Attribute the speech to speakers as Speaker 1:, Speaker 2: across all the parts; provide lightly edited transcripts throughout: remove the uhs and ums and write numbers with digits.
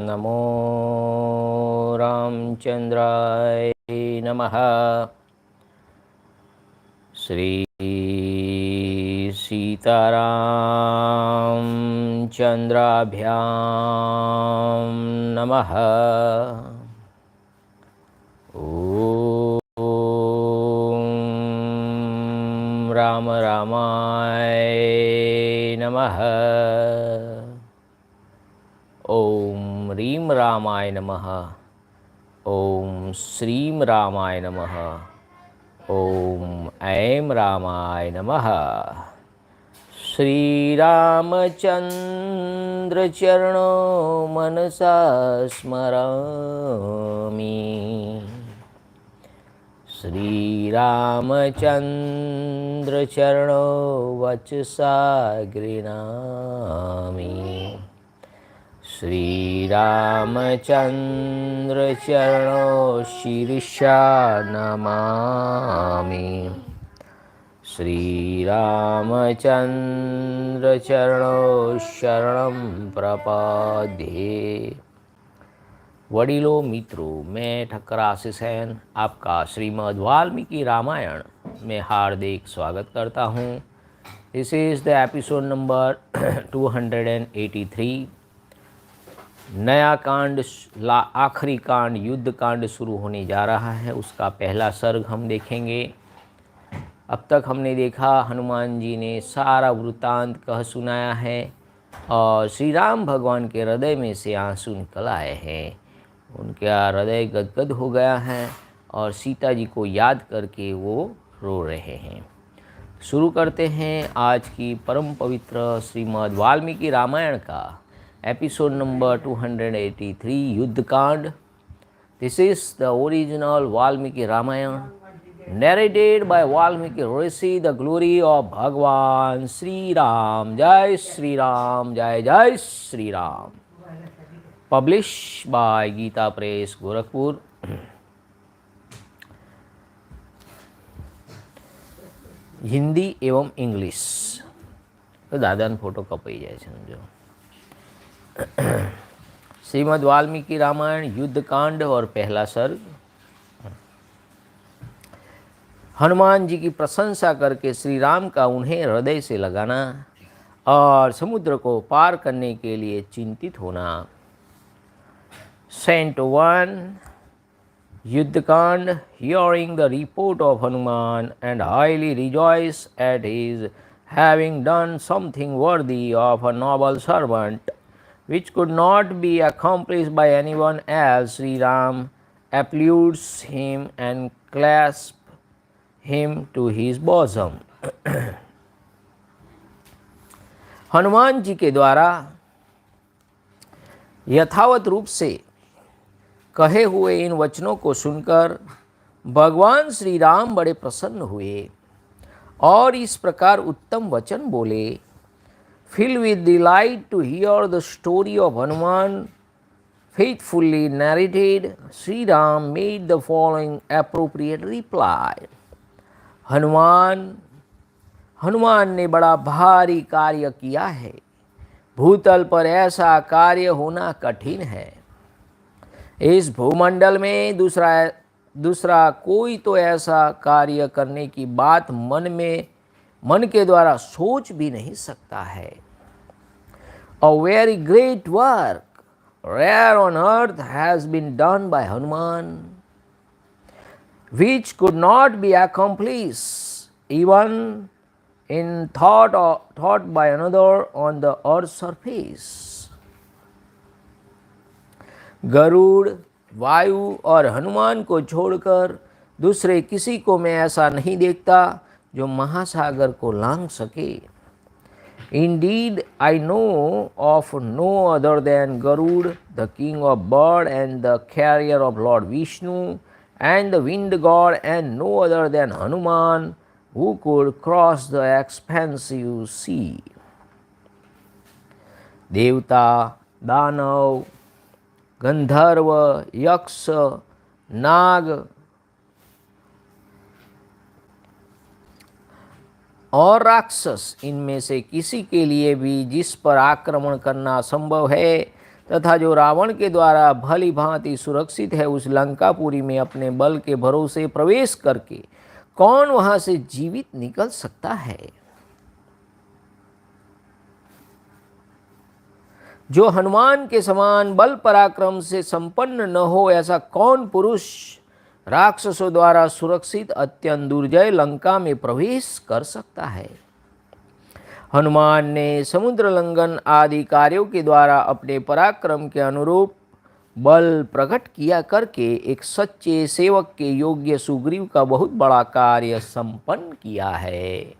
Speaker 1: नमो रामचंद्राय नमः। श्री सीतारामचंद्राभ्यां नमः। ॐ राम रामाय नमः। ॐ ह्रीं रामाय नमः। ॐ श्रीं रामाय नमः। ॐ ऐं रामाय नमः। श्रीरामचन्द्रचरणो मनसा स्मरामि। श्रीरामचन्द्रचरणो वचसा गृह्णामि। श्रीरामचन्द्रचरणो शीर्षा नमामि। श्रीरामचन्द्रचरणो शरणं प्रपद्ये। वडीलों, मित्रों, मैं ठक्कर आशीष आपका श्रीमद् वाल्मीकि रामायण में हार्दिक स्वागत करता हूँ। This is the episode number 283। नया कांड, आखिरी कांड, युद्ध कांड शुरू होने जा रहा है। उसका पहला सर्ग हम देखेंगे। अब तक हमने देखा हनुमान जी ने सारा वृत्तांत कह सुनाया है और श्री राम भगवान के हृदय में से आंसू निकल आए हैं। उनका हृदय गदगद हो गया है और सीता जी को याद करके वो रो रहे हैं। शुरू करते हैं आज की परम पवित्र श्रीमद् वाल्मीकि रामायण का episode number 283, Yuddhakanda. This is the original Valmiki Ramayana narrated by Valmiki Rishi, the glory of Bhagwan Sri Ram. Jai Sri Ram, Jai Jai Sri Ram. Published by Gita Press, Gorakhpur. Hindi एवं इंग्लिश। तो दादा ने फोटो कपाई जाए समझो। श्रीमद् वाल्मीकि रामायण युद्धकांड और पहला सर्ग। हनुमान जी की प्रशंसा करके श्री राम का उन्हें हृदय से लगाना और समुद्र को पार करने के लिए चिंतित होना। सेंट 1 युद्धकांड। Hearing the report of Hanuman and highly rejoice at his having done something worthy of a noble servant which could not be accomplished by anyone else, Sri Ram applauds him and clasps him to his bosom. Hanuman ji के द्वारा यथावत रूप से कहे हुए इन वचनों को सुनकर भगवान श्री राम बड़े प्रसन्न हुए और इस प्रकार उत्तम वचन बोले। Filled with delight to hear the story of Hanuman faithfully narrated, Sri Ram made the following appropriate reply. Hanuman ने बड़ा भारी कार्य किया है। भूतल पर ऐसा कार्य होना कठिन है। इस भूमंडल में दूसरा कोई तो ऐसा कार्य करने की बात मन के द्वारा सोच भी नहीं सकता है। A very great work rare on earth has been done by Hanuman, which could not be accomplished even in thought by another on the earth's surface. Garuda, वायु और हनुमान को छोड़कर दूसरे किसी को मैं ऐसा नहीं देखता जो महासागर को लांघ सके। Indeed, I know of no other than Garud, the king of birds and the carrier of Lord Vishnu, and the wind god, and no other than Hanuman, who could cross the expansive sea. देवता, दानव, गंधर्व, यक्ष, नाग और राक्षस, इनमें से किसी के लिए भी जिस पर आक्रमण करना संभव है, तथा जो रावण के द्वारा भली भांति सुरक्षित है, उस लंकापुरी में अपने बल के भरोसे प्रवेश करके कौन वहां से जीवित निकल सकता है? जो हनुमान के समान बल पराक्रम से संपन्न न हो, ऐसा कौन पुरुष राक्षसों द्वारा सुरक्षित अत्यंत दुर्जय लंका में प्रवेश कर सकता है? हनुमान ने समुद्र लंघन आदि कार्यों के द्वारा अपने पराक्रम के अनुरूप बल प्रकट किया करके एक सच्चे सेवक के योग्य सुग्रीव का बहुत बड़ा कार्य संपन्न किया है।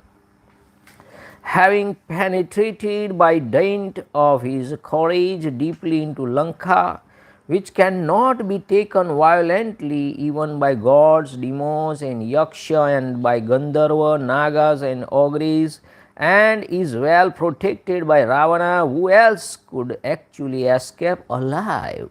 Speaker 1: Having penetrated by dint of his courage deeply into Lanka, which cannot be taken violently even by gods, demons, and yaksha, and by Gandharva, Nagas, and ogres, and is well protected by Ravana, who else could actually escape alive?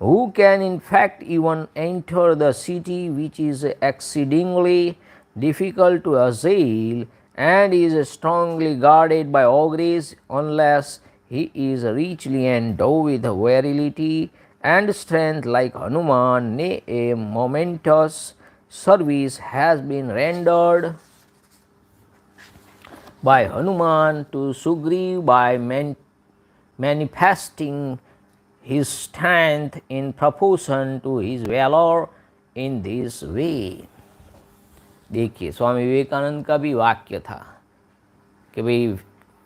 Speaker 1: Who can in fact even enter the city, which is exceedingly difficult to assail, and is strongly guarded by ogres, unless he is richly endowed with virility and strength like Hanuman? Nay, a momentous service has been rendered by Hanuman to Sugriv by manifesting his strength in proportion to his valor in this way. देखिए, स्वामी विवेकानंद का भी वाक्य था कि भाई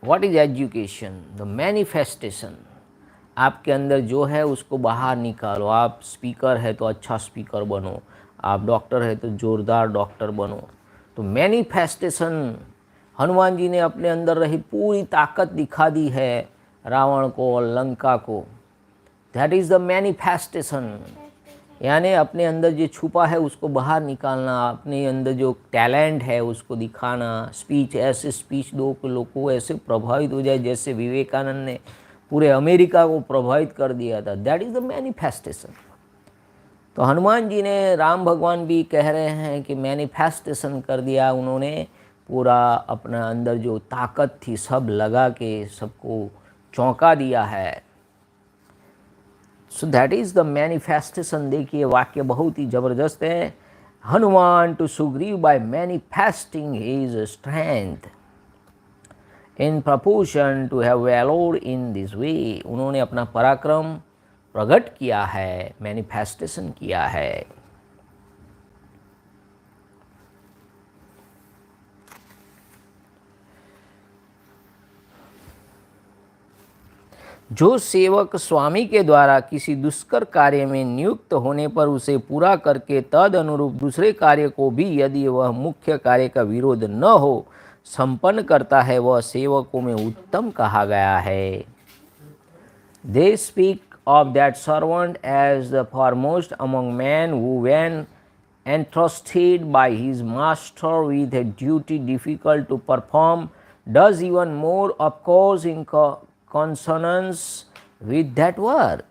Speaker 1: what is education? The manifestation. आपके अंदर जो है उसको बाहर निकालो। आप स्पीकर है तो अच्छा स्पीकर बनो, आप डॉक्टर है तो जोरदार डॉक्टर बनो। तो मैनिफेस्टेशन, हनुमान जी ने अपने अंदर रही पूरी ताकत दिखा दी है रावण को और लंका को। दैट इज़ द मैनिफेस्टेशन, यानी अपने अंदर जो छुपा है उसको बाहर निकालना, अपने अंदर जो टैलेंट है उसको दिखाना। स्पीच, ऐसे स्पीच दो कि लोग को ऐसे प्रभावित हो जाए जैसे विवेकानंद ने पूरे अमेरिका को प्रभावित कर दिया था। That is the manifestation. तो हनुमान जी ने, राम भगवान भी कह रहे हैं कि मैनिफेस्टेशन कर दिया उन्होंने, पूरा अपना अंदर जो ताकत थी सब लगा के सबको चौंका दिया है। So that is the manifestation. देखिए वाक्य बहुत ही ज़बरदस्त है। Hanuman to Sugriva by manifesting his strength in proportion to have valour in this way. उन्होंने अपना पराक्रम प्रकट किया है, मैनिफेस्टेशन किया है। जो सेवक स्वामी के द्वारा किसी दुष्कर कार्य में नियुक्त होने पर उसे पूरा करके तद अनुरूप दूसरे कार्य को भी, यदि वह मुख्य कार्य का विरोध न हो, संपन्न करता है, वह सेवकों में उत्तम कहा गया है। They speak of that servant as the foremost among man who when entrusted by his master with a duty difficult to perform does even more, of course, in consonance with that work.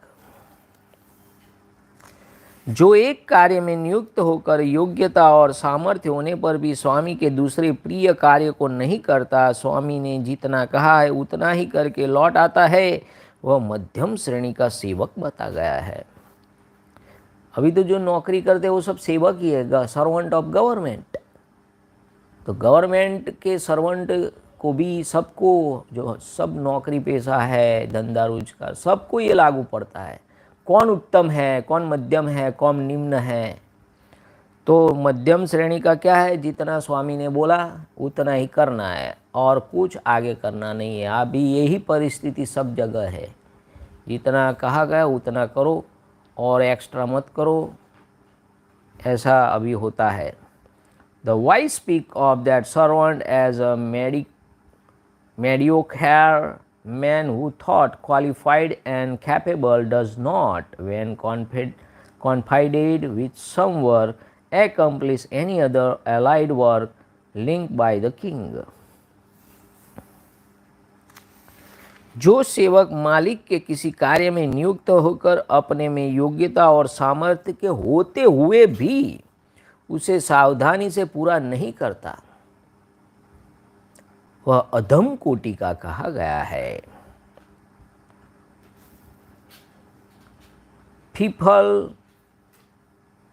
Speaker 1: जो एक कार्य में नियुक्त होकर योग्यता और सामर्थ्य होने पर भी स्वामी के दूसरे प्रिय कार्य को नहीं करता, स्वामी ने जितना कहा है उतना ही करके लौट आता है, वह मध्यम श्रेणी का सेवक बता गया है। अभी तो जो नौकरी करते हैं वो सब सेवक ही है, सर्वेंट ऑफ गवर्नमेंट। तो गवर्नमेंट के सर्वेंट को भी, सबको, जो सब नौकरी पेशा है, धंधा रोजगार, सबको ये लागू पड़ता है। कौन उत्तम है, कौन मध्यम है, कौन निम्न है? तो मध्यम श्रेणी का क्या है, जितना स्वामी ने बोला उतना ही करना है और कुछ आगे करना नहीं है। अभी यही परिस्थिति सब जगह है, जितना कहा गया उतना करो और एक्स्ट्रा मत करो, ऐसा अभी होता है। The wise speak of that servant as a mediocre man who thought qualified and capable does not, when confided with some work, accomplish any other allied work linked by the king. जो सेवक मालिक के किसी कार्य में नियुक्त होकर अपने में योग्यता और सामर्थ्य के होते हुए भी उसे सावधानी से पूरा नहीं करता, वह अधम कोटि का कहा गया है। people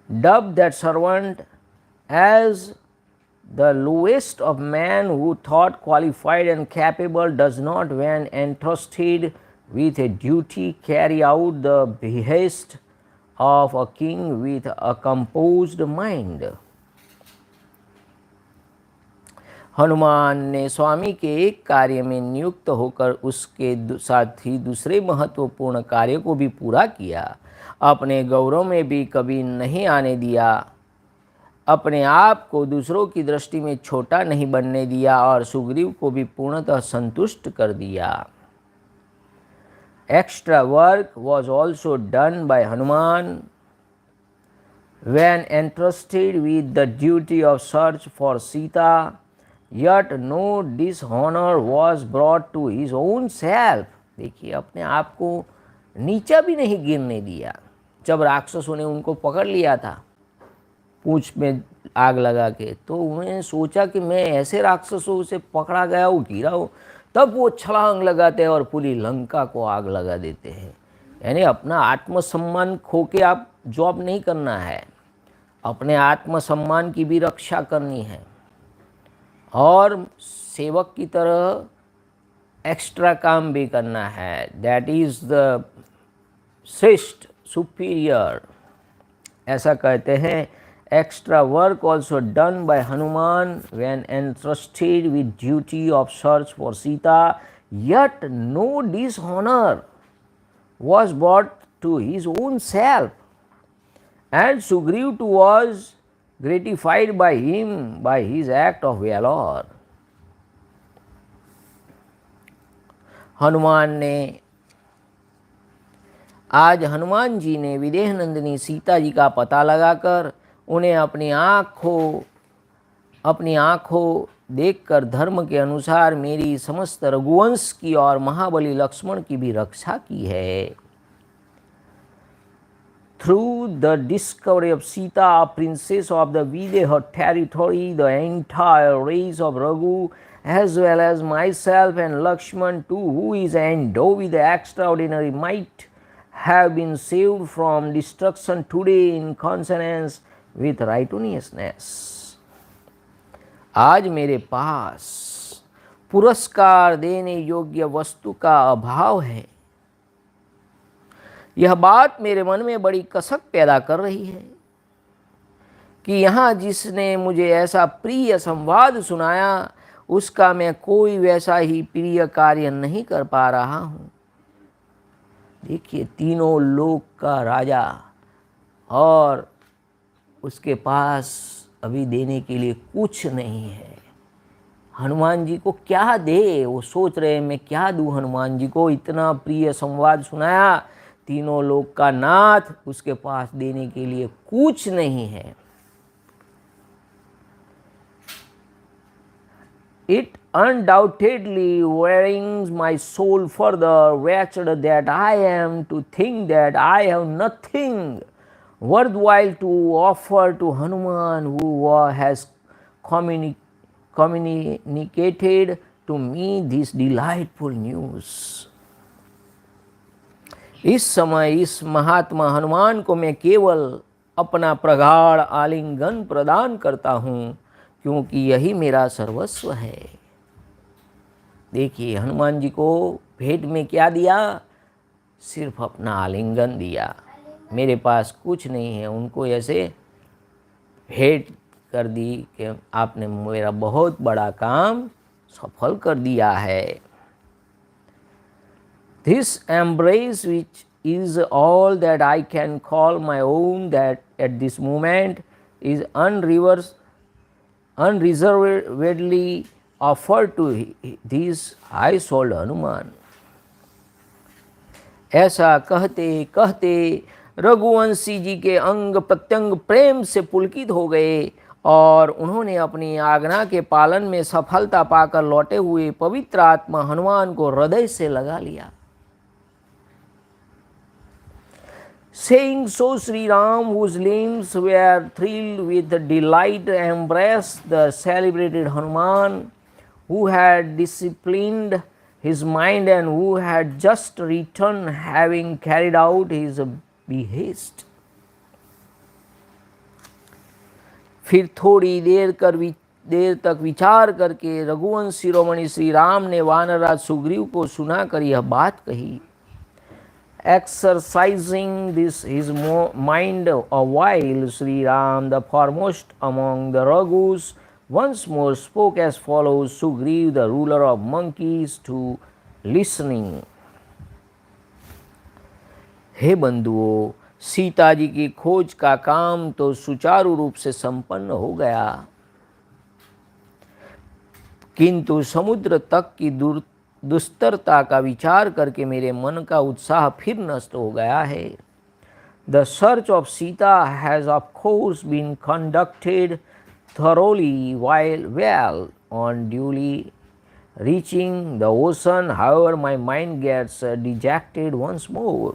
Speaker 1: dubbed that servant as the lowest of men, who thought qualified and capable, does not, when entrusted with a duty, carry out the behest of a king with a composed mind. Hanuman ने स्वामी के एक कार्य में नियुक्त होकर उसके साथ ही दूसरे महत्वपूर्ण कार्य को भी पूरा किया। अपने गौरव में भी कभी नहीं आने दिया, अपने आप को दूसरों की दृष्टि में छोटा नहीं बनने दिया और सुग्रीव को भी पूर्णतः संतुष्ट कर दिया। Extra work was also done by Hanuman when entrusted with the duty of search for Sita, yet no dishonor was brought to his own self. देखिए, अपने आप को नीचा भी नहीं गिरने दिया। जब राक्षसों ने उनको पकड़ लिया था पूंछ में आग लगा के, तो उन्होंने सोचा कि मैं ऐसे राक्षसों से पकड़ा गया हूँ, गिरा हूँ, तब वो छलांग लगाते हैं और पूरी लंका को आग लगा देते हैं। यानी अपना आत्मसम्मान खो के आप जॉब नहीं करना है, अपने आत्मसम्मान की भी रक्षा करनी है और सेवक की तरह एक्स्ट्रा काम भी करना है। दैट इज़ द श्रेष्ठ, सुपीरियर, ऐसा कहते हैं। Extra work also done by Hanuman when entrusted with duty of search for Sita, yet no dishonor was brought to his own self, and Sugriv too was gratified by him by his act of valor. Hanuman ने आज हनुमान जी ने विदेह नंदिनी सीता जी का पता लगाकर उन्हें अपनी आँखों देखकर धर्म के अनुसार मेरी समस्त रघुवंश की और महाबली लक्ष्मण की भी रक्षा की है। Through the discovery of Sita, princess of the Videha territory, the entire race of Raghu, as well as myself and Lakshman too, who is endowed with extraordinary might, have been saved from destruction today in consonance with righteousness. आज मेरे पास पुरस्कार देने योग्य वस्तु का अभाव है। यह बात मेरे मन में बड़ी कसक पैदा कर रही है कि यहाँ जिसने मुझे ऐसा प्रिय संवाद सुनाया, उसका मैं कोई वैसा ही प्रिय कार्य नहीं कर पा रहा हूँ। देखिए, तीनों लोक का राजा और उसके पास अभी देने के लिए कुछ नहीं है। हनुमान जी को क्या दे, वो सोच रहे हैं मैं क्या दूँ हनुमान जी को। इतना प्रिय संवाद सुनाया, तीनों लोक का नाथ, उसके पास देने के लिए कुछ नहीं है। It undoubtedly wearings my soul further, wretched that I am, to think that I have nothing worthwhile to offer to Hanuman, who has communicated to me this delightful news. इस समय इस महात्मा हनुमान को मैं केवल अपना प्रगाढ़ आलिंगन प्रदान करता हूँ, क्योंकि यही मेरा सर्वस्व है। देखिए, हनुमान जी को भेंट में क्या दिया? सिर्फ अपना आलिंगन दिया। मेरे पास कुछ नहीं है, उनको ऐसे भेंट कर दी कि आपने मेरा बहुत बड़ा काम सफल कर दिया है। This embrace, which is all that I can call my own, that at this moment is unreservedly offered to this high-souled Hanuman. ऐसा कहते कहते रघुवंशी जी के अंग प्रत्यंग प्रेम से पुलकित हो गए और उन्होंने अपनी आज्ञा के पालन में सफलता पाकर लौटे हुए पवित्र आत्मा हनुमान को हृदय से लगा लिया। Saying so, Sri Ram, whose limbs were thrilled with delight, embraced the celebrated Hanuman, who had disciplined his mind and who had just returned, having carried out his behest। फिर थोड़ी देर तक विचार करके रघुवंश शिरोमणि श्री राम ने वानरराज सुग्रीव को सुनाकर यह बात कही। Exercising this his mind a while, Sri Ram, the foremost among the Raghus, once more spoke as follows: Sugriv, the ruler of monkeys, to listening। हे बंधुओं, सीता जी की खोज का काम तो सुचारू रूप से संपन्न हो गया, किंतु समुद्र तक की दुस्तरता का विचार करके मेरे मन का उत्साह फिर नष्ट हो गया है। The search of Sita has of course been conducted thoroughly well on duly reaching the ocean, however my mind gets dejected once more।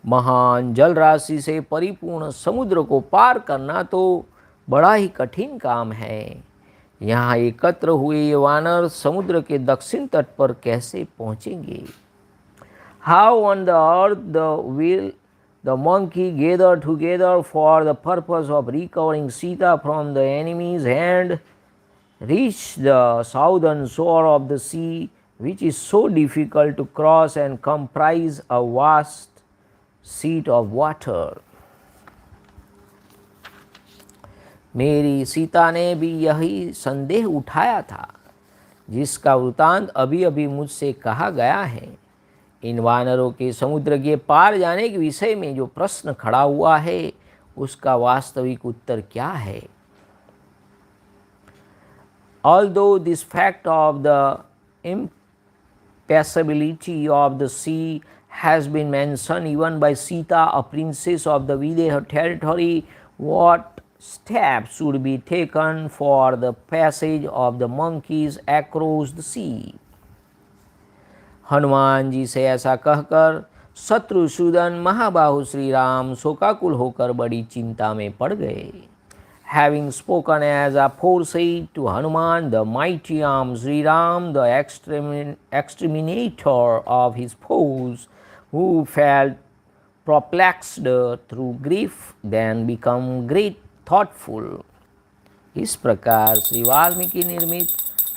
Speaker 1: महान जल राशि से परिपूर्ण समुद्र को पार करना तो बड़ा ही कठिन काम है। यहाँ एकत्र हुए ये वानर समुद्र के दक्षिण तट पर कैसे पहुँचेंगे? How on the earth will the monkey gather together for the purpose of recovering Sita from the enemy's hand, reach the southern shore of the sea, which is so difficult to cross and comprise a vast sheet of water। मेरी सीता ने भी यही संदेह उठाया था, जिसका वृतांत अभी अभी मुझसे कहा गया है। इन वानरों के समुद्र के पार जाने के विषय में जो प्रश्न खड़ा हुआ है, उसका वास्तविक उत्तर क्या है? Although this fact of the impassability of the sea has been mentioned even by Sita, a princess of the Videha territory, what steps should be taken for the passage of the monkeys across the sea? Hanuman ji से ऐसा कहकर शत्रुसूदन महाबाहु श्री राम शोकाकुल होकर बड़ी चिंता में पड़ गए। Having spoken as aforesaid to Hanuman, the mighty arm Sri Ram, the exterminator of his foes, who felt perplexed through grief, then become great thoughtful। इस प्रकार श्री वाल्मीकि निर्मित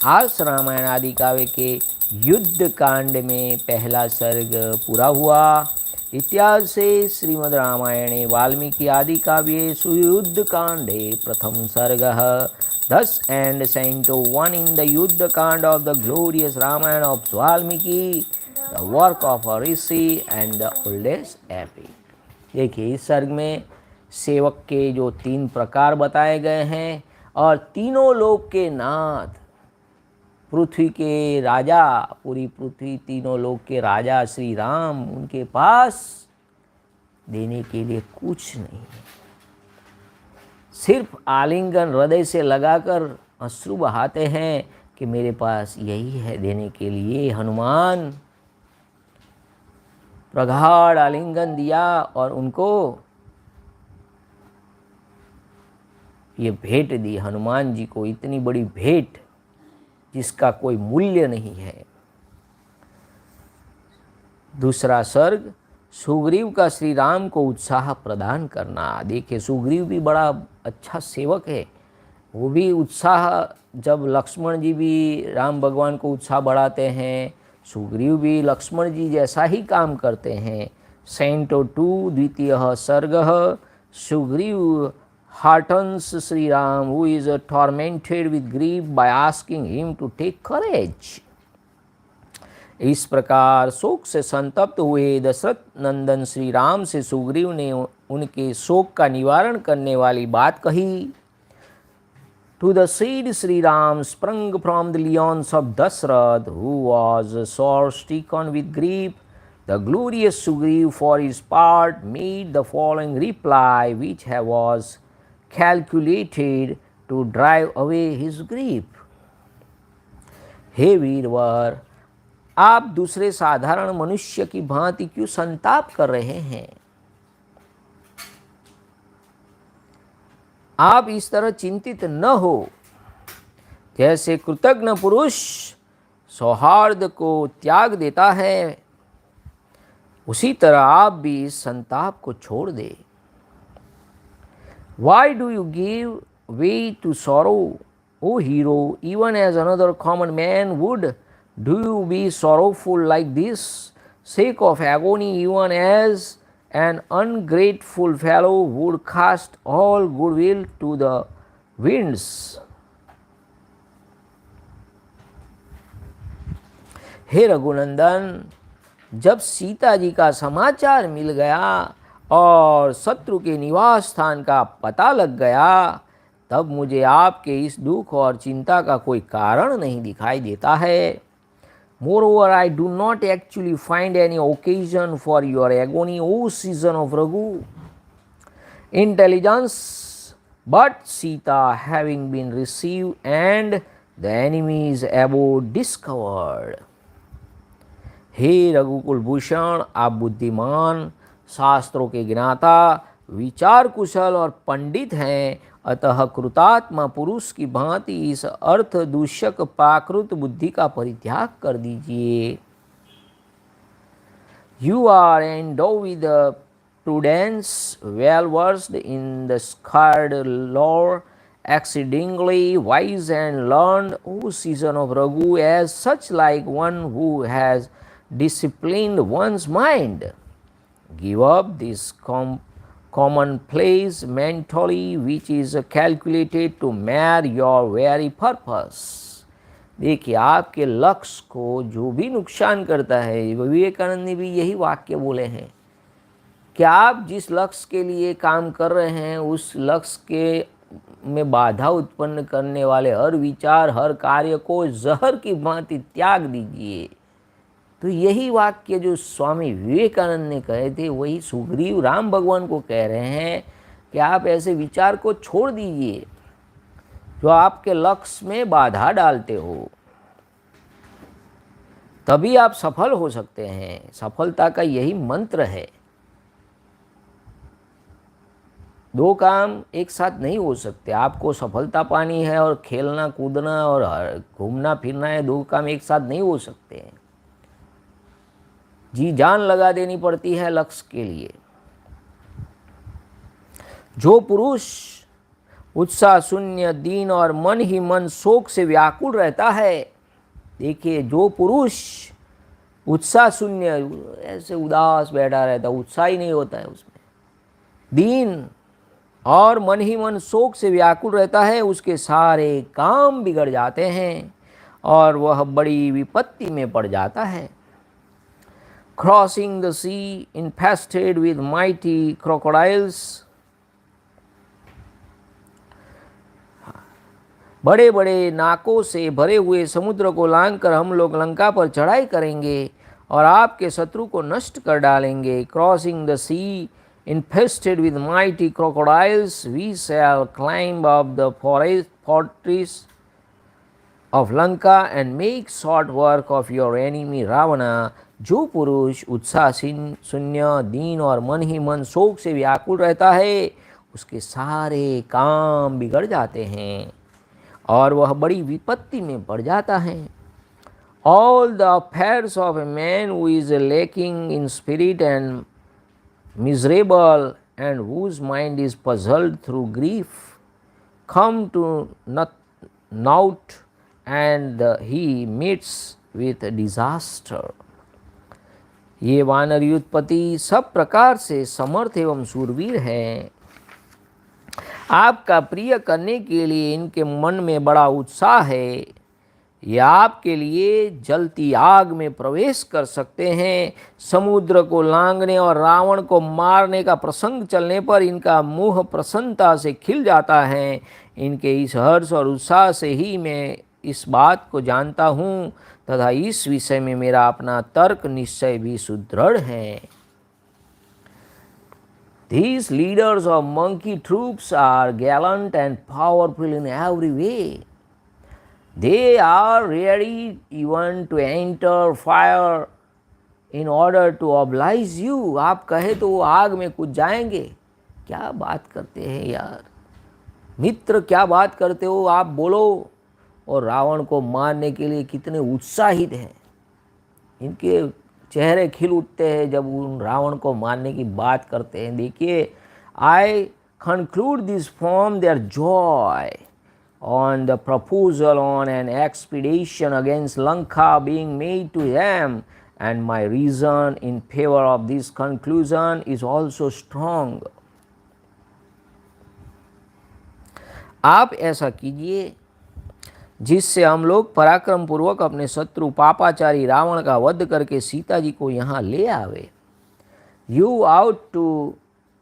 Speaker 1: आर्ष रामायण आदि काव्य के युद्ध कांड में पहला सर्ग पूरा हुआ। इत्यादि से श्रीमद् रामायणे वाल्मीकि आदि काव्ये सुयुद्ध कांडे प्रथम सर्गः। Thus ends Canto 1 in the Yuddha Kanda of the glorious Ramayana of Valmiki, the work of a rishi and the oldest epic। देखिए, इस सर्ग में सेवक के जो 3 प्रकार बताए गए हैं और तीनों लोक के नाथ, पृथ्वी के राजा, पूरी पृथ्वी तीनों लोक के राजा श्री राम, उनके पास देने के लिए कुछ नहीं है, सिर्फ आलिंगन हृदय से लगाकर अश्रु बहाते हैं कि मेरे पास यही है देने के लिए। हनुमान प्रगाढ़ आलिंगन दिया और उनको ये भेंट दी। हनुमान जी को इतनी बड़ी भेंट जिसका कोई मूल्य नहीं है। दूसरा सर्ग सुग्रीव का श्री राम को उत्साह प्रदान करना। देखिए, सुग्रीव भी बड़ा अच्छा सेवक है, वो भी उत्साह, जब लक्ष्मण जी भी राम भगवान को उत्साह बढ़ाते हैं, सुग्रीव भी लक्ष्मण जी जैसा ही काम करते हैं। Canto 2 द्वितीयः सर्गः। Sugriva heartens Sri Ram, who is tormented with grief, by asking him to take courage। इस प्रकार शोक से संतप्त हुए दशरथ नंदन श्री राम से सुग्रीव ने उनके शोक का निवारण करने वाली बात कही। To the said Sri Ram sprung from the lions of Dasrath, who was sore stricken with grief, the glorious Sugriv for his part made the following reply, which was calculated to drive away his grief। हे वीरवर, आप दूसरे साधारण मनुष्य की भांति क्यों संताप कर रहे हैं? आप इस तरह चिंतित न हो। जैसे कृतज्ञ पुरुष सौहार्द को त्याग देता है, उसी तरह आप भी इस संताप को छोड़ दे। Why do you give way to sorrow, O hero, even as another common man would? Do you be sorrowful like this, sake of agony, even as an ungrateful fellow would cast all goodwill to the winds? हे रघुनंदन, जब सीता जी का समाचार मिल गया और शत्रु के निवास स्थान का पता लग गया, तब मुझे आपके इस दुख और चिंता का कोई कारण नहीं दिखाई देता है। Moreover, I do not actually find any occasion for your agony, O season of Raghu. Intelligence, but Sita having been received and the enemy's abode discovered. हे रघुकुल भूषण, आप बुद्धिमान, शास्त्रों के ज्ञाता, विचार कुशल और पंडित हैं, अतः कृतात्मा पुरुष की भांति इस अर्थ दूषक प्राकृत बुद्धि का परित्याग कर दीजिए। You are endowed with prudence, well versed in the sacred lore, exceedingly wise and learned, O season of Raghu, as such like one who has disciplined one's mind. Give up this commonplace mentally which is calculated to mar your very purpose. देखिए, आपके लक्ष्य को जो भी नुकसान करता है, विवेकानंद ने भी यही वाक्य बोले हैं कि आप जिस लक्ष्य के लिए काम कर रहे हैं उस लक्ष्य के में बाधा उत्पन्न करने वाले हर विचार, हर कार्य को जहर की भांति त्याग दीजिए। तो यही वाक्य जो स्वामी विवेकानंद ने कहे थे, वही सुग्रीव राम भगवान को कह रहे हैं कि आप ऐसे विचार को छोड़ दीजिए जो आपके लक्ष्य में बाधा डालते हो, तभी आप सफल हो सकते हैं। सफलता का यही मंत्र है। दो काम एक साथ नहीं हो सकते। आपको सफलता पानी है और खेलना कूदना और घूमना फिरना है, दो काम एक साथ नहीं हो सकते हैं। जी जान लगा देनी पड़ती है लक्ष्य के लिए। जो पुरुष उत्साह शून्य, दीन और मन ही मन शोक से व्याकुल रहता है, देखिए, जो पुरुष उत्साह शून्य, ऐसे उदास बैठा रहता, उत्साह ही नहीं होता है उसमें, दीन और मन ही मन शोक से व्याकुल रहता है, उसके सारे काम बिगड़ जाते हैं और वह बड़ी विपत्ति में पड़ जाता है। Crossing the sea infested with mighty crocodiles, बड़े बड़े नाकों से भरे हुए समुद्र को लांघकर हम लोग लंका पर चढ़ाई करेंगे और आपके शत्रु को नष्ट कर डालेंगे। Crossing the sea infested with mighty crocodiles, we shall climb up the fortress of Lanka and make short work of your enemy Ravana. जो पुरुष उत्साह शून्य, दीन और मन ही मन शोक से व्याकुल रहता है, उसके सारे काम बिगड़ जाते हैं और वह बड़ी विपत्ति में पड़ जाता है। All the affairs of a man who is lacking in spirit and miserable and whose mind is puzzled through grief come to naught and he meets with disaster. ये वानर युद्धपति सब प्रकार से समर्थ एवं शूरवीर हैं। आपका प्रिय करने के लिए इनके मन में बड़ा उत्साह है। ये आपके लिए जलती आग में प्रवेश कर सकते हैं। समुद्र को लांघने और रावण को मारने का प्रसंग चलने पर इनका मुंह प्रसन्नता से खिल जाता है। इनके इस हर्ष और उत्साह से ही मैं इस बात को जानता हूँ तथा इस विषय में मेरा अपना तर्क निश्चय भी सुदृढ़ है। These leaders of monkey troops are gallant and powerful in every way. They are ready even to enter fire in order to oblige you. आप कहे तो वो आग में कूद जाएंगे। क्या बात करते हैं यार मित्र, क्या बात करते हो आप, बोलो। और रावण को मारने के लिए कितने उत्साहित हैं। इनके चेहरे खिल उठते हैं जब उन रावण को मारने की बात करते हैं। देखिए, I conclude this from their joy on the proposal on an expedition against Lanka being made to them, and my reason in favor of this conclusion is also strong. आप ऐसा कीजिए जिससे हम लोग पराक्रम पूर्वक अपने शत्रु पापाचारी रावण का वध करके सीता जी को यहाँ ले आवे. You ought to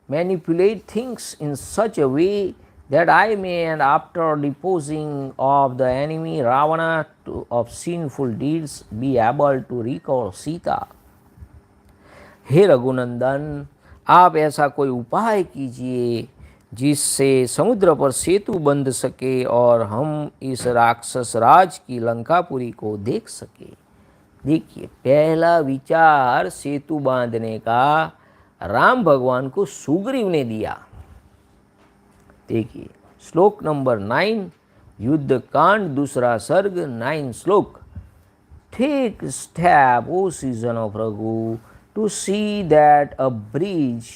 Speaker 1: manipulate things in such a way that I may, and after deposing of the enemy Ravana of sinful deeds, be able to recover Sita. हे रघुनंदन, आप ऐसा कोई उपाय कीजिए जिससे समुद्र पर सेतु बंध सके और हम इस राक्षस राज की लंकापुरी को देख सके. देखिए, पहला विचार सेतु बांधने का राम भगवान को सुग्रीव ने दिया. देखिए, श्लोक नंबर 9, युद्ध कांड दूसरा सर्ग, 9 श्लोक. Take step O scion of Raghu to see that a bridge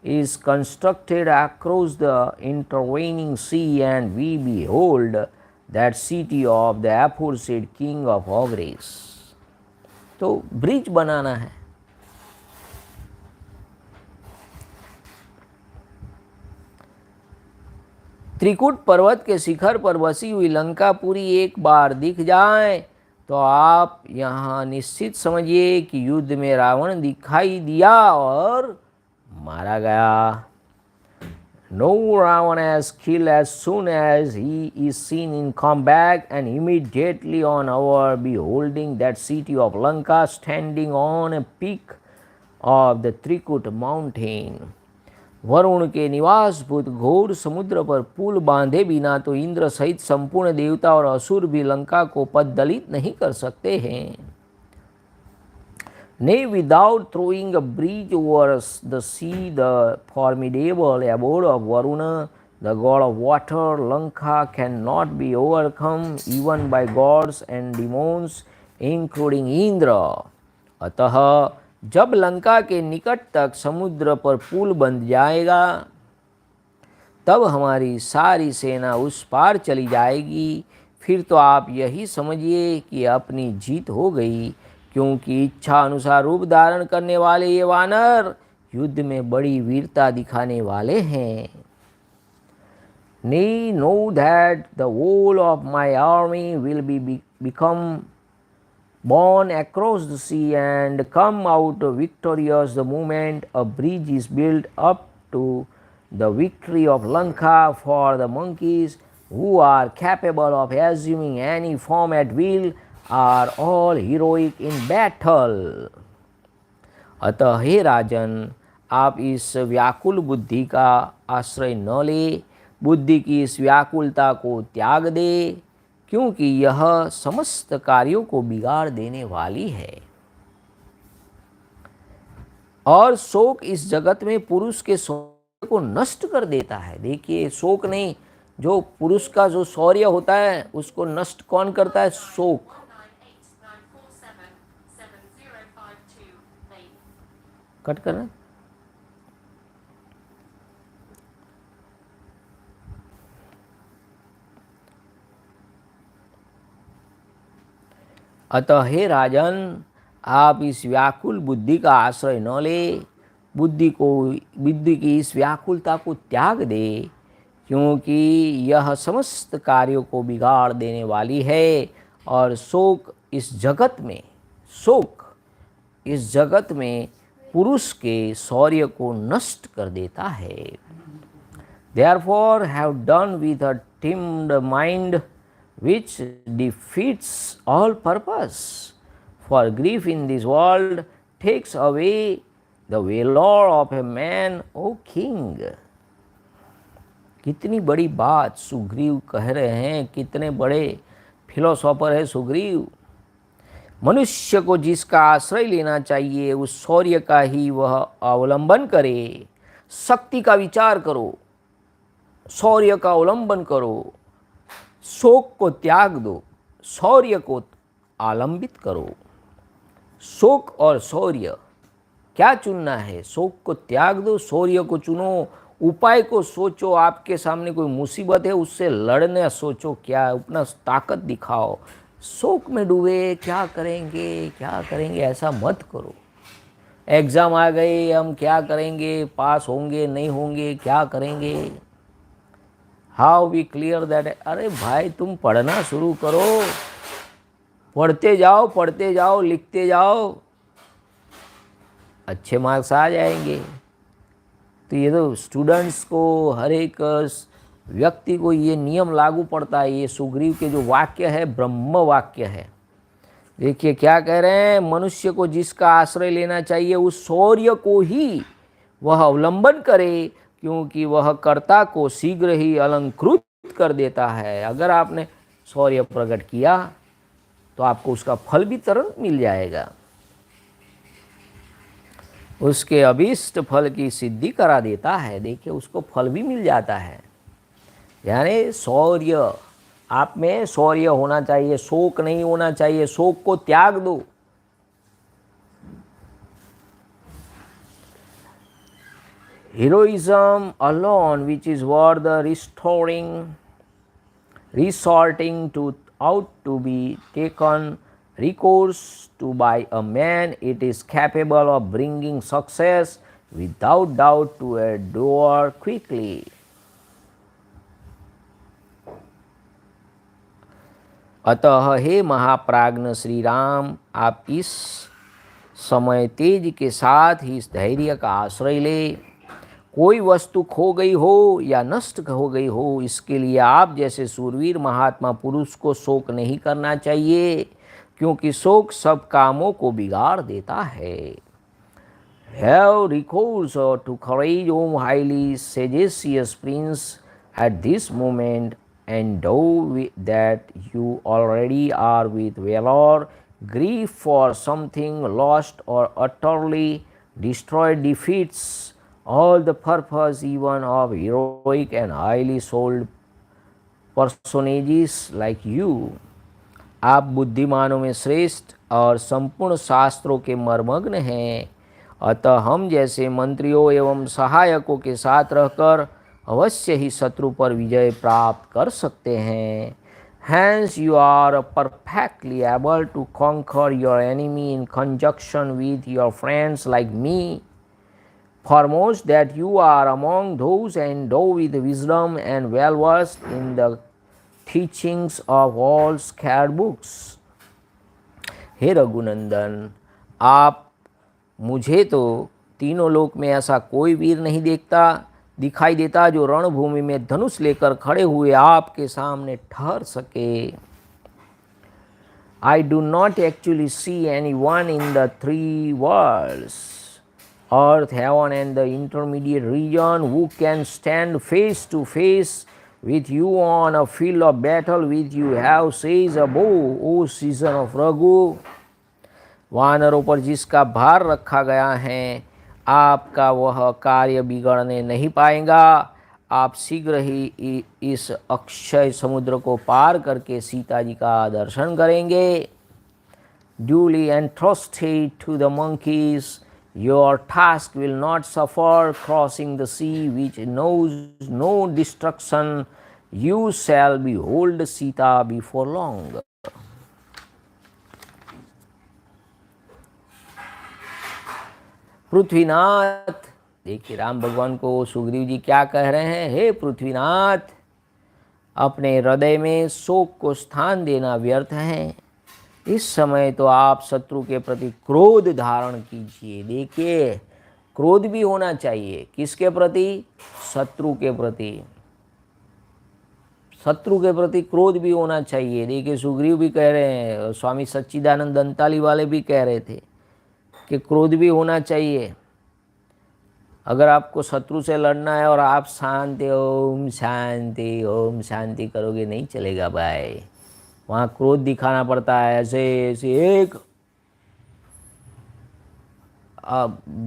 Speaker 1: is constructed across the intervening sea, and we behold that city of the aforesaid king of Ogres. तो ब्रिज बनाना है. त्रिकुट पर्वत के शिखर पर बसी हुई लंकापुरी एक बार दिख जाए तो आप यहाँ निश्चित समझिए कि युद्ध में रावण दिखाई दिया और मारा गया. No Ravan is killed as soon as he is seen in combat, and immediately on our beholding that city of Lanka standing on a peak of the Trikut mountain. Varun के निवासभूत घोर समुद्र पर पुल बांधे बिना तो इंद्र सहित संपूर्ण देवता और असुर भी लंका को पददलित नहीं कर सकते हैं. Nay, without throwing a bridge over the sea, the formidable abode of Varuna, the god of water, Lanka cannot be overcome even by gods and demons, including Indra. अतः जब लंका के निकट तक समुद्र पर पुल बंध जाएगा तब हमारी सारी सेना उस पार चली जाएगी. फिर तो आप यही समझिए कि अपनी जीत हो गई, क्योंकि इच्छा अनुसार रूप धारण करने वाले ये वानर युद्ध में बड़ी वीरता दिखाने वाले हैं. Nay, know that the whole of my army will become borne across the sea and come out victorious the moment a bridge is built up to the victory of Lanka. For the monkeys, who are capable of assuming any form at will, are all heroic in battle. अतः हे राजन, आप इस व्याकुल बुद्धि का आश्रय न ले, बुद्धि की इस व्याकुलता को त्याग दे, क्योंकि यह समस्त कार्यों को बिगाड़ देने वाली है. और शोक इस जगत में पुरुष के शौर्य को नष्ट कर देता है. देखिए, शोक नहीं, जो पुरुष का जो शौर्य होता है उसको नष्ट कौन करता है? शोक. कट करना. अतः हे राजन, आप इस व्याकुल बुद्धि का आश्रय न ले, बुद्धि की इस व्याकुलता को त्याग दे, क्योंकि यह समस्त कार्यों को बिगाड़ देने वाली है. और शोक इस जगत में पुरुष के शौर्य को नष्ट कर देता है. Therefore have done with a timid mind which defeats all purpose. For grief in this world takes away the valor of a man, O king. कितनी बड़ी बात सुग्रीव कह रहे हैं, कितने बड़े फिलोसोफर है सुग्रीव. मनुष्य को जिसका आश्रय लेना चाहिए उस शौर्य का ही वह अवलंबन करे. शक्ति का विचार करो, शौर्य का अवलंबन करो, शोक को त्याग दो, शौर्य को आलंबित करो. शोक और शौर्य, क्या चुनना है? शोक को त्याग दो, शौर्य को चुनो। उपाय को सोचो, आपके सामने कोई मुसीबत है उससे लड़ने सोचो, क्या अपना ताकत दिखाओ। शोक में डूबे क्या करेंगे क्या करेंगे ऐसा मत करो। एग्ज़ाम आ गए, हम क्या करेंगे, पास होंगे नहीं होंगे, क्या करेंगे, हाउ वी क्लियर दैट। अरे भाई तुम पढ़ना शुरू करो, पढ़ते जाओ, लिखते जाओ, अच्छे मार्क्स आ जाएंगे। तो ये तो स्टूडेंट्स को, हर एक व्यक्ति को ये नियम लागू पड़ता है। ये सुग्रीव के जो वाक्य है ब्रह्म वाक्य है। देखिए क्या कह रहे हैं, मनुष्य को जिसका आश्रय लेना चाहिए उस शौर्य को ही वह अवलंबन करे, क्योंकि वह कर्ता को शीघ्र ही अलंकृत कर देता है। अगर आपने शौर्य प्रकट किया तो आपको उसका फल भी तुरंत मिल जाएगा, उसके अभीष्ट फल की सिद्धि करा देता है। देखिए उसको फल भी मिल जाता है। यानी शौर्य, आप में शौर्य होना चाहिए, शोक नहीं होना चाहिए। शोक को त्याग दो। Heroism alone, which is worth the resorting to out to be taken recourse to by a man, it is capable of bringing success without doubt to a door quickly. अतः हे महाप्राज्ञ श्री राम, आप इस समय तेज के साथ ही इस धैर्य का आश्रय ले। कोई वस्तु खो गई हो या नष्ट हो गई हो, इसके लिए आप जैसे सूरवीर महात्मा पुरुष को शोक नहीं करना चाहिए, क्योंकि शोक सब कामों को बिगाड़ देता है। Have recourse to courage, O highly sagacious prince, at this moment, and though that you already are with valor, grief for something lost or utterly destroyed defeats all the purpose even of heroic and highly souled personages like you. आप बुद्धिमानों में श्रेष्ठ और संपूर्ण शास्त्रों के मर्मग्न हैं, अतः हम जैसे मंत्रियों एवं सहायकों के साथ रहकर अवश्य ही शत्रु पर विजय प्राप्त कर सकते हैं। Hence you are perfectly able to conquer your enemy in conjunction with your friends like me. Foremost that you are among those endowed with wisdom and well versed in the teachings of all sacred books. हे रघुनंदन, आप मुझे तो तीनों लोक में ऐसा कोई वीर नहीं दिखाई देता जो रणभूमि में धनुष लेकर खड़े हुए आपके सामने ठहर सके। I do not actually see anyone in the three worlds, earth, heaven and the intermediate region, who can stand face to face with you on a field of battle with you have says above, O season of Raghu. वानरों पर जिसका भार रखा गया है, आपका वह कार्य बिगड़ने नहीं पाएगा। आप शीघ्र ही इस अक्षय समुद्र को पार करके सीता जी का दर्शन करेंगे। Duly entrusted to the monkeys, your task will not suffer crossing the sea which knows no destruction. You shall behold Sita before long. Prithvinath, देखिए राम भगवान को सुग्रीव जी क्या कह रहे हैं, हे पृथ्वीनाथ, अपने हृदय में शोक को स्थान देना व्यर्थ है। इस समय तो आप शत्रु के प्रति क्रोध धारण कीजिए। देखिए क्रोध भी होना चाहिए, किसके प्रति? शत्रु के प्रति। शत्रु के प्रति क्रोध भी होना चाहिए। देखिए सुग्रीव भी कह रहे हैं, स्वामी सच्चिदानंद दंताली वाले भी कह रहे थे कि क्रोध भी होना चाहिए। अगर आपको शत्रु से लड़ना है और आप शांति ओम शांति करोगे, नहीं चलेगा भाई। वहाँ क्रोध दिखाना पड़ता है। ऐसे ऐसे एक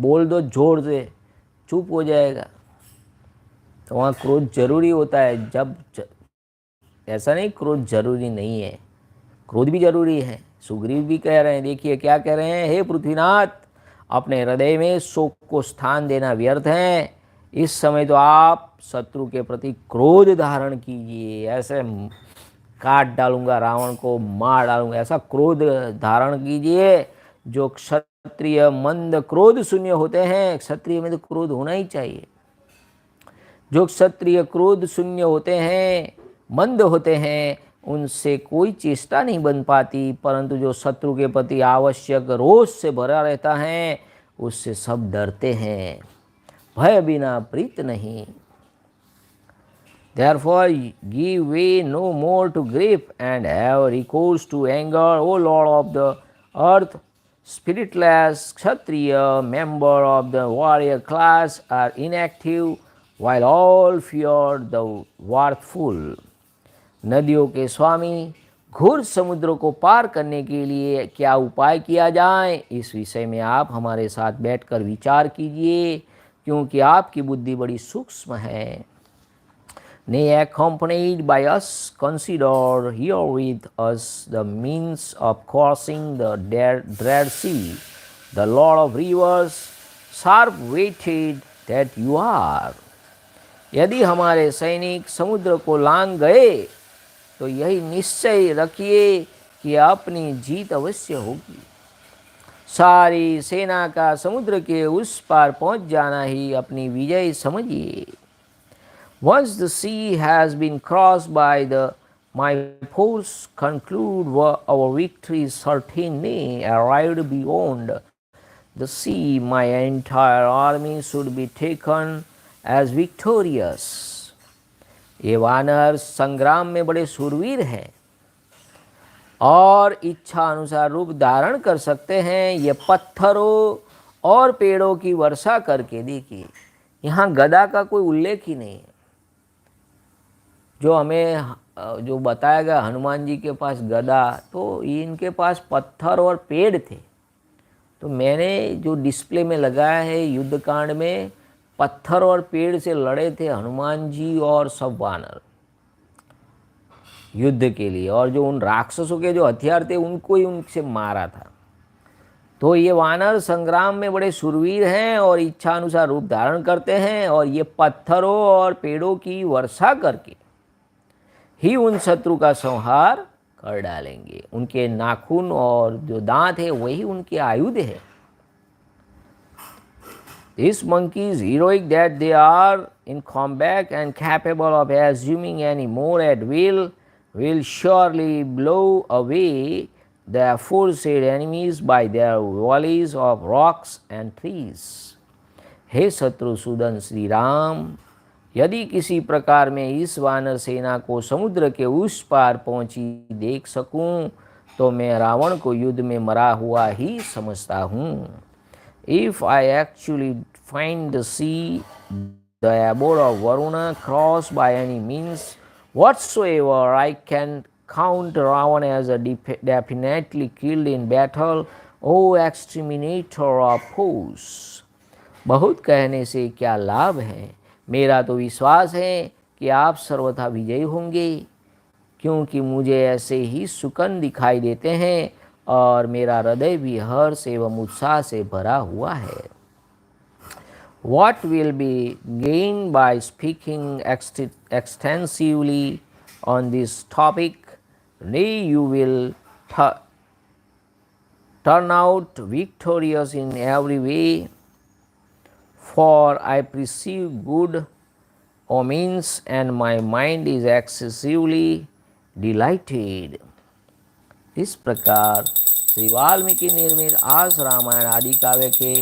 Speaker 1: बोल दो जोर से, चुप हो जाएगा। तो वहाँ क्रोध जरूरी होता है। ऐसा नहीं क्रोध जरूरी नहीं है, क्रोध भी जरूरी है, सुग्रीव भी कह रहे हैं, देखिए क्या कह रहे हैं, हे पृथ्वीनाथ, अपने हृदय में शोक को स्थान देना व्यर्थ है। इस समय तो आप शत्रु के प्रति क्रोध धारण कीजिए, ऐसे काट डालूंगा रावण को, मार डालूंगा, ऐसा क्रोध धारण कीजिए। जो क्षत्रिय मंद क्रोध शून्य होते हैं, क्षत्रिय में तो क्रोध होना ही चाहिए, जो क्षत्रिय क्रोध शून्य होते हैं, मंद होते हैं, उनसे कोई चेष्टा नहीं बन पाती, परंतु जो शत्रु के प्रति आवश्यक रोष से भरा रहता है, उससे सब डरते हैं, भय बिना प्रीत नहीं। Therefore, give way no more to grief and have recourse to anger, O Lord of the earth. Spiritless Kshatriya member of the warrior class are inactive, while all fear the wrathful. नदियों के स्वामी, घोर समुद्र को पार करने के लिए क्या उपाय किया जाए, इस विषय में आप हमारे साथ बैठकर विचार कीजिए, क्योंकि आपकी बुद्धि बड़ी सूक्ष्म है। Nay, accompanied by us, consider here with us the means of crossing the dread sea, the Lord of rivers, sharp-weighted that you are. यदि हमारे सैनिक समुद्र को लांघ गए तो यही निश्चय रखिए कि अपनी जीत अवश्य होगी। सारी सेना का समुद्र के उस पार पहुंच जाना ही अपनी विजय समझिए। Once the sea has been crossed by my force, conclude our victory is certain. Nay, arrived beyond the sea, my entire army should be taken as victorious. ये वानर संग्राम में बड़े शूरवीर हैं और इच्छा अनुसार रूप धारण कर सकते हैं। ये पत्थरों और पेड़ों की वर्षा करके, देखिए यहाँ गदा का कोई उल्लेख ही नहीं है। जो हमें जो बताया गया हनुमान जी के पास गदा, तो इनके पास पत्थर और पेड़ थे। तो मैंने जो डिस्प्ले में लगाया है, युद्धकांड में पत्थर और पेड़ से लड़े थे हनुमान जी और सब वानर युद्ध के लिए, और जो उन राक्षसों के जो हथियार थे उनको ही उनसे मारा था। तो ये वानर संग्राम में बड़े शूरवीर हैं और इच्छा अनुसार रूप धारण करते हैं, और ये पत्थरों और पेड़ों की वर्षा करके ही उन शत्रु का संहार कर डालेंगे। उनके नाखून और जो दांत है वही उनके आयुध है। These monkeys, heroic that they are in combat and capable of assuming any more at will surely blow away the aforesaid enemies by their volleys of rocks and trees. हे शत्रुसूदन श्री राम, यदि किसी प्रकार मैं इस वानर सेना को समुद्र के उस पार पहुंची देख सकूं, तो मैं रावण को युद्ध में मरा हुआ ही समझता हूँ। If I actually find the sea, the abode of Varuna, crossed by any means whatsoever, I can count Ravan as a definitely killed in battle, O exterminator of foes. बहुत कहने से क्या लाभ है, मेरा तो विश्वास है कि आप सर्वथा विजयी होंगे, क्योंकि मुझे ऐसे ही सुकन दिखाई देते हैं और मेरा हृदय भी हर्ष एवं उत्साह से भरा हुआ है। What will be gained by speaking extensively on this topic? Nay, you will turn out victorious in every way, for I perceive good omens and my mind is excessively delighted. इस प्रकार श्री वाल्मीकि निर्मित आस रामायण आदि काव्य के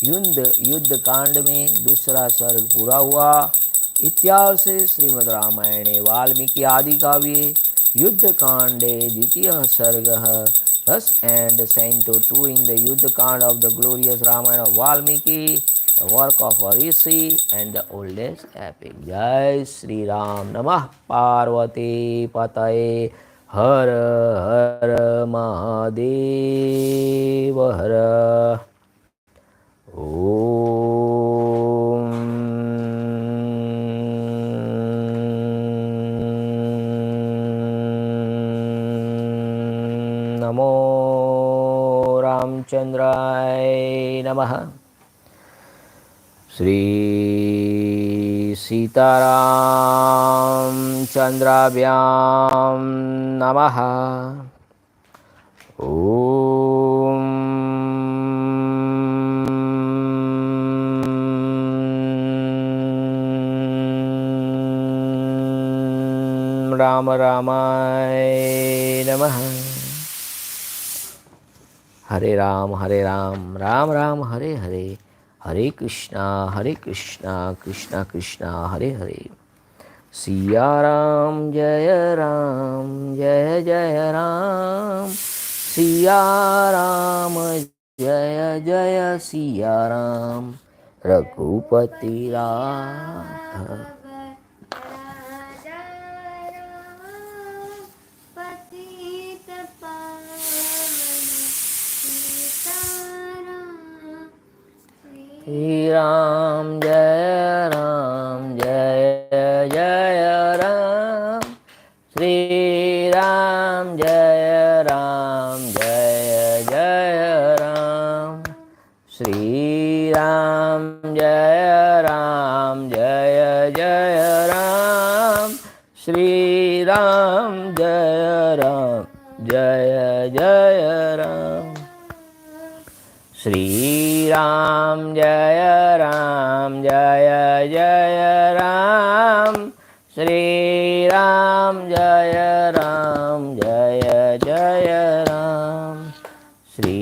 Speaker 1: युद्ध कांड में दूसरा सर्ग पूरा हुआ। इत्यार्ष श्रीमद् रामायणे वाल्मीकि आदि काव्ये युद्ध कांडे द्वितीय सर्ग। Thus end Canto 2 in the Yuddha Kand of the glorious Ramayana of Valmiki, the work of a rishi and the oldest epic. Jai Sri Ram. Namah Parvati Pataye. हर हर महादेव हर। ओम नमो रामचंद्राय नमः। श्री सीतारामचंद्राभ्यां नमः। ओम राम रामाय नमः। हरे राम राम राम हरे हरे, हरे कृष्णा कृष्णा कृष्णा हरे हरे। सिया राम जय राम, सिया राम जय जय सिया राम, रघुपति राघव। श्री राम जय जय राम, श्री राम जय जय राम, श्री राम जय जय राम, श्री राम जय जय राम, श्री राम जय जय राम, श्री राम जय जय राम, श्री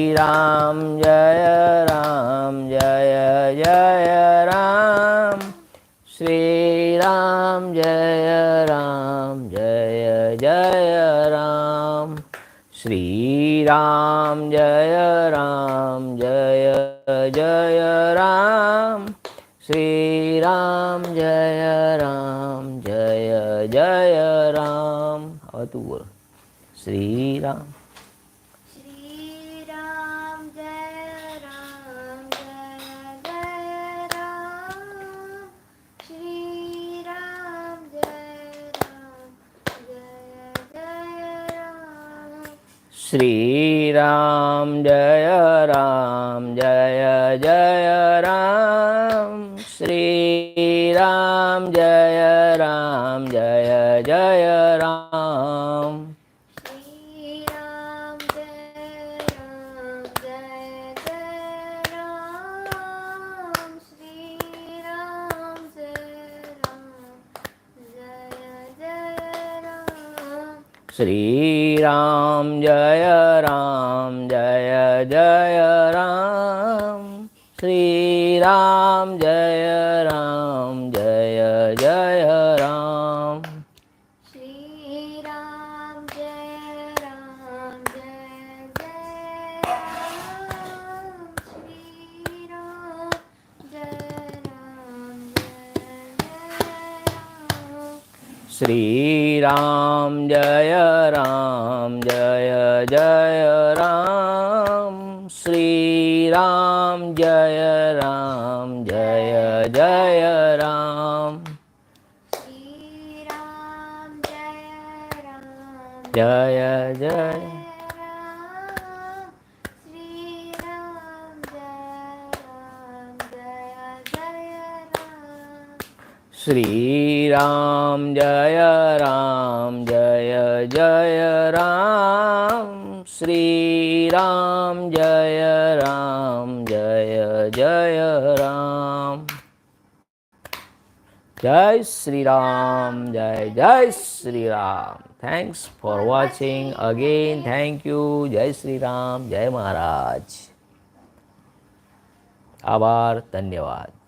Speaker 1: राम जय जय राम, श्री राम जय जय राम, श्री राम जय जय राम, श्री राम जय जय राम। હવે તું બોલ શ્રી રામ। श्री राम जय जय राम, श्री राम जय जय राम, श्री राम जय राम, श्री राम जय राम, श्री राम जय जय राम, श्री राम जय जय राम, श्री राम जय श्री राम जय जय राम, श्री राम जय जय राम, श्री राम जय जय, श्री राम जय जय राम, श्री राम जय जय राम। जय श्री राम, जय Shri Ram. Thanks for watching again, thank you. जय श्री राम, जय महाराज। आभार, धन्यवाद।